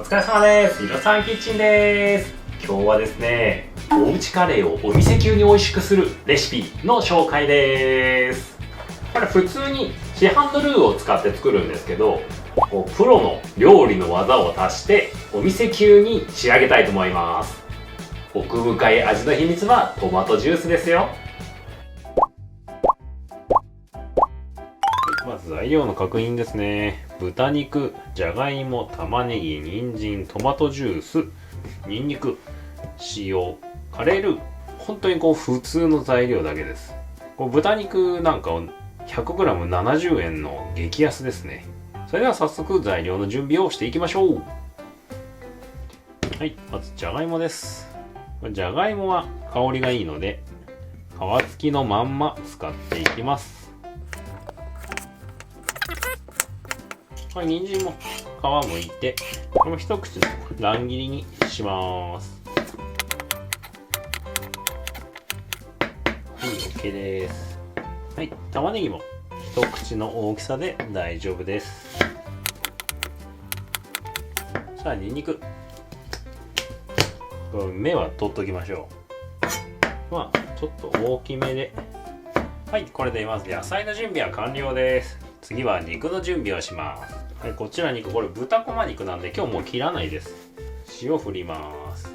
お疲れ様です。ひろさんキッチンです。今日はですね、おうちカレーをお店級に美味しくするレシピの紹介です。これ普通に市販のルーを使って作るんですけど、プロの料理の技を足してお店級に仕上げたいと思います。奥深い味の秘密はトマトジュースですよ。まず材料の確認ですね。豚肉、じゃがいも、玉ねぎ、人参、トマトジュース、にんにく、塩、カレールー。本当に普通の材料だけです。豚肉なんかを 100g70 円の激安ですね。それでは早速材料の準備をしていきましょう。はい、まずじゃがいもです。じゃがいもは香りがいいので皮付きのまんま使っていきます。はい、人参も皮むいて、これも一口の乱切りにします。はい、OK です。はい、玉ねぎも一口の大きさで大丈夫です。さあ、にんにく。芽は取っときましょう。まあ、ちょっと大きめで。はい、これでまず野菜の準備は完了です。次は肉の準備をします。はい、こちら肉、これ豚こま肉なんで今日もう切らないです。塩振ります。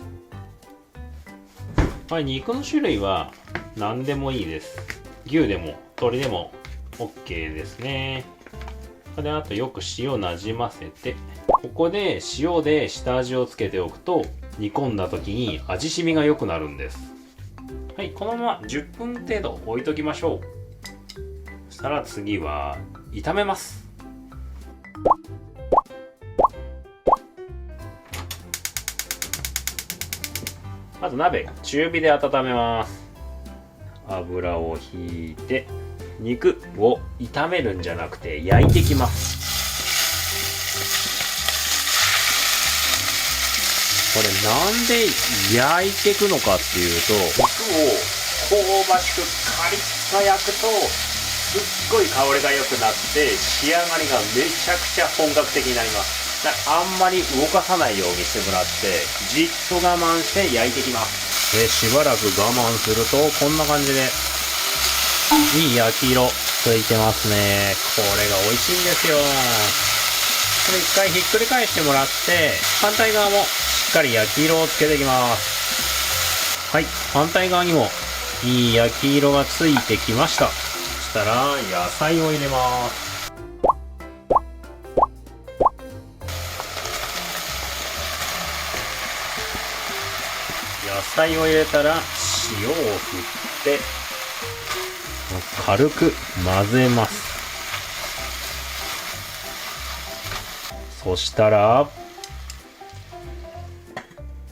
はい、肉の種類は何でもいいです。牛でも鶏でも OK ですね。で、あとよく塩なじませて、ここで塩で下味をつけておくと煮込んだ時に味しみが良くなるんです。はい、このまま10分程度置いときましょう。そしたら次は炒めます。まず鍋中火で温めます。油をひいて肉を炒めるんじゃなくて焼いていきます。これなんで焼いていくのかっていうと、肉を香ばしくカリッと焼くとすっごい香りが良くなって仕上がりがめちゃくちゃ本格的になります。あんまり動かさないようにしてもらってじっと我慢して焼いていきます。で、しばらく我慢するとこんな感じでいい焼き色ついてますね。これが美味しいんですよ。これ一回ひっくり返してもらって反対側もしっかり焼き色をつけていきます。はい、反対側にもいい焼き色がついてきました。そしたら野菜を入れます。野菜を入れたら塩を振って軽く混ぜます。そしたら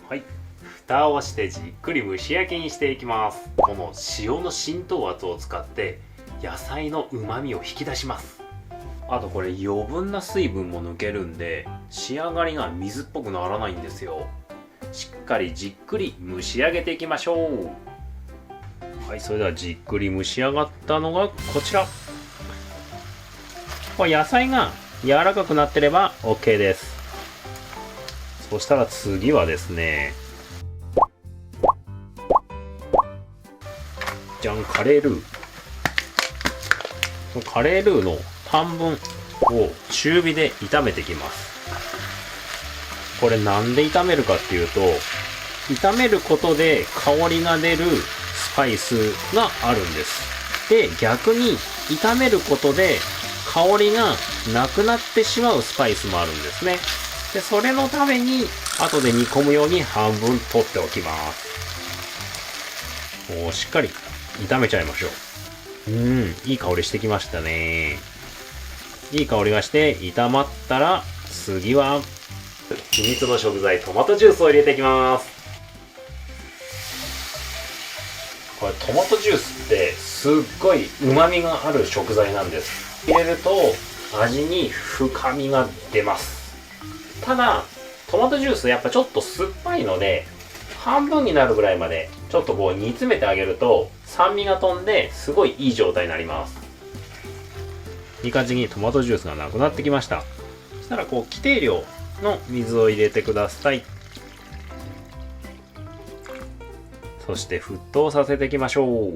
はい、蓋をしてじっくり蒸し焼きにしていきます。この塩の浸透圧を使って野菜の旨味を引き出します。あとこれ余分な水分も抜けるんで仕上がりが水っぽくならないんですよ。しっかりじっくり蒸し上げていきましょう。はい、それではじっくり蒸し上がったのがこちら。これ野菜が柔らかくなってれば OK です。そしたら次はですね、じゃん、カレールー。カレールーの半分を中火で炒めていきます。これなんで炒めるかっていうと、炒めることで香りが出るスパイスがあるんです。で、逆に炒めることで香りがなくなってしまうスパイスもあるんですね。で、それのために後で煮込むように半分取っておきます。もうしっかり炒めちゃいましょう。いい香りしてきましたね。いい香りがして炒まったら次は秘密の食材トマトジュースを入れていきます。これトマトジュースってすっごい旨味がある食材なんです。入れると味に深みが出ます。ただトマトジュースやっぱちょっと酸っぱいので半分になるぐらいまでちょっと煮詰めてあげると酸味が飛んですごいいい状態になります。いい感じにトマトジュースがなくなってきました。そしたら規定量の水を入れてください。そして沸騰させていきましょう。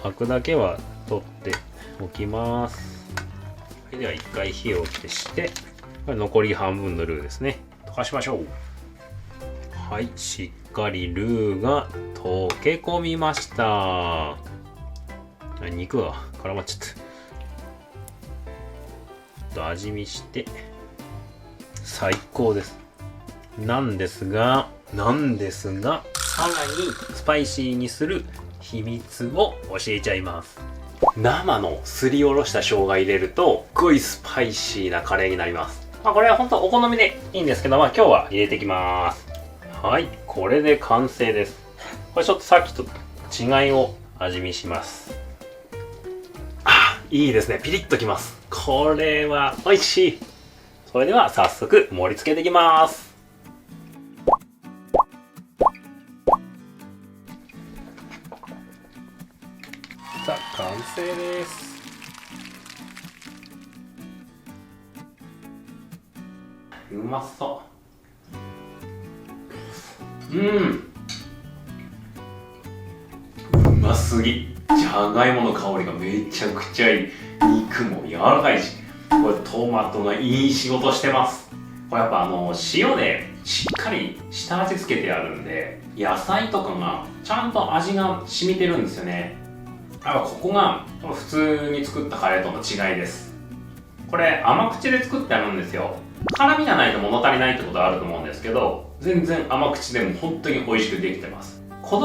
アクだけは取っておきます。では一回火を消して、これ残り半分のルーですね、溶かしましょう。はい、しっかりルーが溶け込みました。肉が絡まっちゃった。味見して最高です。なんですがさらにスパイシーにする秘密を教えちゃいます。生のすりおろした生姜入れるとすごいスパイシーなカレーになります。これは本当お好みでいいんですけど、今日は入れていきます。はい、これで完成です。これちょっとさっきと違いを味見します。いいですね、ピリッときます。これは美味しい。それでは早速盛り付けていきます。さあ、完成です。うまそう。うますぎ。じゃがいもの香りがめちゃくちゃいい。肉も柔らかいし、これトマトがいい仕事してます。これやっぱ塩でしっかり下味付けてあるんで、野菜とかがちゃんと味が染みてるんですよね。ここが普通に作ったカレーとの違いです。これ甘口で作ってあるんですよ。辛みがないと物足りないってことはあると思うんですけど、全然甘口でも本当に美味しくできてます。お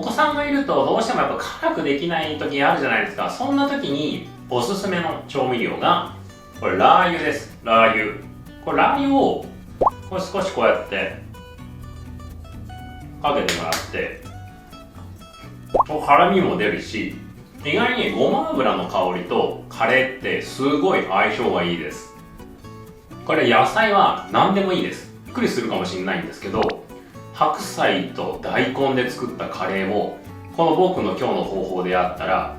子さんがいるとどうしてもやっぱ辛くできない時あるじゃないですか。そんな時におすすめの調味料がこれラー油です。ラー油。これラー油をこれ少しこうやってかけてもらって、辛みも出るし、意外にごま油の香りとカレーってすごい相性がいいです。これ野菜は何でもいいです。びっくりするかもしれないんですけど、白菜と大根で作ったカレーをこの僕の今日の方法でやったら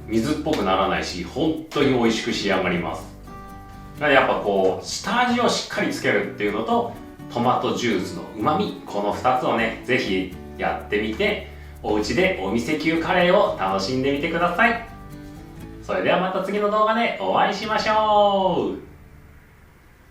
水っぽくならないし、本当に美味しく仕上がります。なのでやっぱ下味をしっかりつけるっていうのと、トマトジュースのうまみ、この2つをね、ぜひやってみて、お家でお店級カレーを楽しんでみてください。それではまた次の動画でお会いしましょう。